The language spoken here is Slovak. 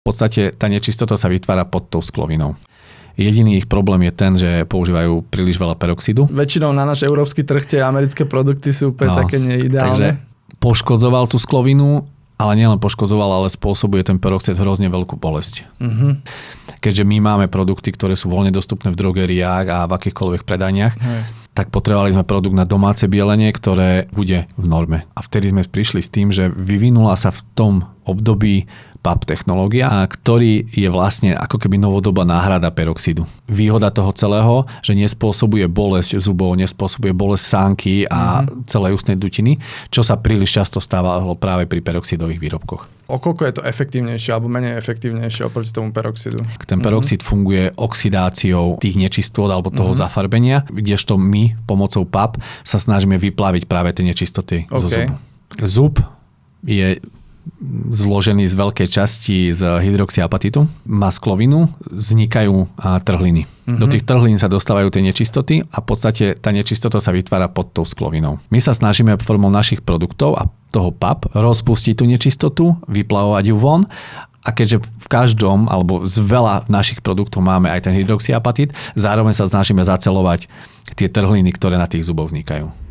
podstate tá nečistota sa vytvára pod tou sklovinou. Jediný ich problém je ten, že používajú príliš veľa peroxidu. Väčšinou na náš európsky trh tie americké produkty sú úplne také neideálne. Takže poškodzoval tú sklovinu, ale nielen poškodzoval, ale spôsobuje ten peroxid hrozne veľkú bolesť. Keďže my máme produkty, ktoré sú voľne dostupné v drogeriách a v akýchkoľvek predajniach, tak potrebovali sme produkt na domáce bielenie, ktoré bude v norme. A vtedy sme prišli s tým, že vyvinula sa v tom období PAP technológia, ktorý je vlastne ako keby novodobá náhrada peroxidu. Výhoda toho celého, že nespôsobuje bolesť zubov, nespôsobuje bolesť sánky a celej ústnej dutiny, čo sa príliš často stávalo práve pri peroxidových výrobkoch. Okoľko je to efektívnejšie alebo menej efektívnejšie oproti tomu peroxidu? Ten peroxid funguje oxidáciou tých nečistôt alebo toho zafarbenia, kdežto my pomocou PAP sa snažíme vyplaviť práve tie nečistoty zo zubu. Zub je zložený z veľkej časti z hydroxyapatitu, má sklovinu, vznikajú trhliny. Do tých trhlín sa dostávajú tie nečistoty a v podstate tá nečistota sa vytvára pod tou sklovinou. My sa snažíme formou našich produktov a toho PAP rozpustiť tú nečistotu, vyplavovať ju von. A keďže v každom, alebo z veľa našich produktov máme aj ten hydroxyapatit, zároveň sa snažíme zacelovať tie trhliny, ktoré na tých zuboch vznikajú.